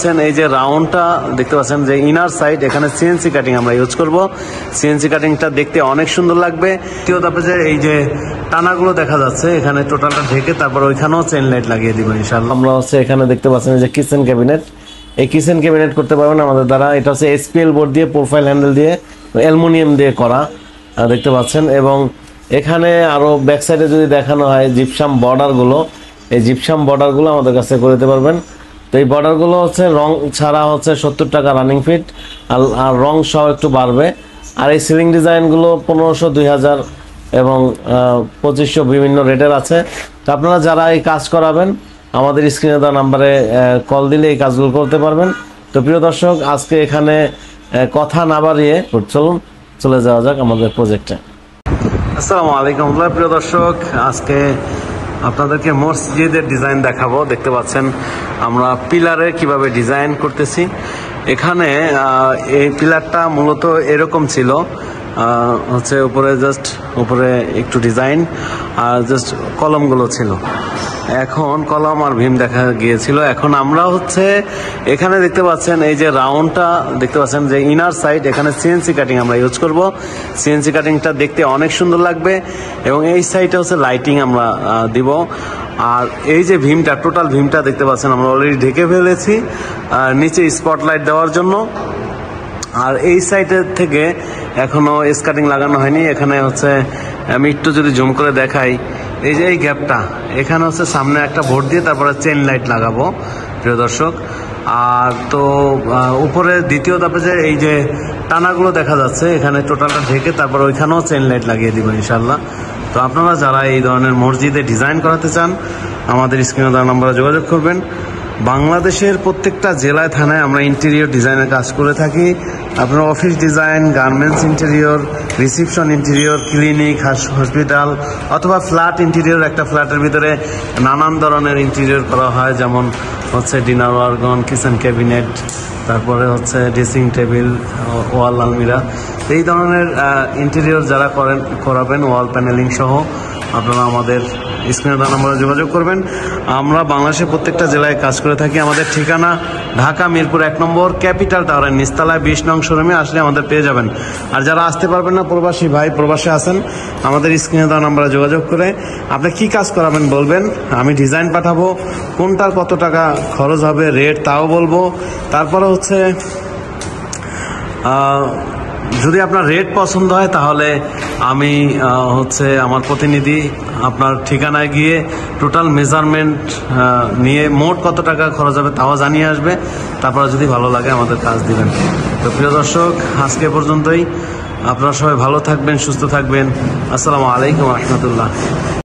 পাচ্ছেন এই যে রাউন্ডটা দেখতে পাচ্ছেন যে ইনার সাইড, এখানে সিএনসি কাটিং আমরা ইউজ করব। সিএনসি কাটিংটা দেখতে অনেক সুন্দর লাগবে। তারপরে যে এই যে টানাগুলো দেখা যাচ্ছে এখানে টোটালটা ঢেকে তারপর ওইখানেও চেন লাইট লাগিয়ে দিব ইনশাআল্লাহ। আমরা হচ্ছে এখানে দেখতে পাচ্ছেন যে কিচেন ক্যাবিনেট, এই কিচেন ক্যাবিনেট করতে পারবেন আমাদের দ্বারা। এটা হচ্ছে এসপিএল বোর্ড দিয়ে, প্রোফাইল হ্যান্ডেল দিয়ে, অ্যালুমিনিয়াম দিয়ে করা দেখতে পাচ্ছেন। এবং এখানে আরো ব্যাক সাইডে যদি দেখানো হয় জিপসাম বর্ডারগুলো, এই জিপসাম বর্ডারগুলো আমাদের কাছে করে দিতে পারবেন। তো এই বর্ডারগুলো হচ্ছে রং ছাড়া হচ্ছে 70 টাকা রানিং ফিট, আর রং সহ একটু বাড়বে। আর এই সিলিং ডিজাইনগুলো 1500, 2000 এবং 2500 বিভিন্ন রেটের আছে। তো আপনারা যারা এই কাজ করাবেন আমাদের স্ক্রিনে দেওয়া নাম্বারে কল দিলে এই কাজগুলো করতে পারবেন। তো প্রিয় দর্শক, আজকে এখানে কথা না বাড়িয়ে চলুন চলে যাওয়া যাক আমাদের প্রজেক্টে। আসসালামু আলাইকুম প্রিয় দর্শক, আজকে আপনাদেরকে মসজিদের ডিজাইন দেখাবো। দেখতে পাচ্ছেন আমরা পিলারে কিভাবে ডিজাইন করতেছি। এখানে এই পিলারটা মূলত এরকম ছিল, হচ্ছে উপরে একটু ডিজাইন আর জাস্ট কলমগুলো ছিল। এখন কলম আর ভীম দেখা গিয়েছিল। এখন আমরা হচ্ছে এখানে দেখতে পাচ্ছেন এই যে রাউন্ডটা দেখতে পাচ্ছেন যে ইনার সাইড, এখানে সিএনসি কাটিং আমরা ইউজ করব। সিএনসি কাটিংটা দেখতে অনেক সুন্দর লাগবে এবং এই সাইডে হচ্ছে লাইটিং আমরা দিব। আর এই যে ভীমটা, টোটাল ভীমটা দেখতে পাচ্ছেন আমরা অলরেডি ঢেকে ফেলেছি নিচে স্পটলাইট দেওয়ার জন্য। আর এই সাইডের থেকে এখনো স্কাটিং লাগানো হয়নি। এখানে হচ্ছে আমি একটু যদি জুম করে দেখাই, এই যে এই গ্যাপটা, এখানে হচ্ছে সামনে একটা বোর্ড দিয়ে তারপরে চেন লাইট লাগাবো প্রিয় দর্শক। আর তো উপরে দ্বিতীয় ধাপে যে এই যে টানাগুলো দেখা যাচ্ছে এখানে টোটালটা ঢেকে তারপর ওইখানেও চেন লাইট লাগিয়ে দিব ইনশাল্লাহ। তো আপনারা যারা এই ধরনের মসজিদে ডিজাইন করাতে চান আমাদের স্ক্রিনে দেওয়া নম্বরে যোগাযোগ করবেন। বাংলাদেশের প্রত্যেকটা জেলায় থানায় আমরা ইন্টেরিয়র ডিজাইনের কাজ করে থাকি। আপনার office design, garments interior, reception interior, clinic, hospital অথবা ফ্ল্যাট ইন্টেরিয়র, একটা ফ্ল্যাটের ভিতরে নানান ধরনের ইন্টেরিয়র করা হয়, যেমন হচ্ছে ডিনার ওয়ার্গন, কিচেন ক্যাবিনেট, তারপরে হচ্ছে ড্রেসিং টেবিল, ওয়াল আলমিরা। এই ধরনের ইন্টেরিয়র যারা করাবেন ওয়াল প্যানেলিং সহ আপনারা আমাদের স্ক্রিনে দেওয়া নম্বরে যোগাযোগ করবেন। আমরা বাংলাদেশের প্রত্যেকটা জেলায় কাজ করে থাকি। আমাদের ঠিকানা ঢাকা মিরপুর 1 নম্বর ক্যাপিটাল টাওয়ারের নিচতলায় 20 নং শোরুমে আসলে আমাদের পেয়ে যাবেন। আর যারা আসতে পারবেন না, প্রবাসী ভাই প্রবাসে আছেন, আমাদের স্ক্রিনে দেওয়া নম্বরে যোগাযোগ করে আপনি কি কাজ করাবেন বলবেন, আমি ডিজাইন পাঠাবো, কোনটার কত টাকা খরচ হবে, রেট তাও বলবো। তারপরে হচ্ছে যদি আপনার রেট পছন্দ হয় তাহলে আমি হচ্ছে আমার প্রতিনিধি আপনার ঠিকানায় গিয়ে টোটাল মেজারমেন্ট নিয়ে মোট কত টাকা খরচ হবে তাও জানিয়ে আসবে। তারপরে যদি ভালো লাগে আমাদের কাজ দিবেন। তো প্রিয় দর্শক, আজকে পর্যন্তই। আপনারা সবাই ভালো থাকবেন, সুস্থ থাকবেন। আসসালামু আলাইকুম রহমতুল্লাহ।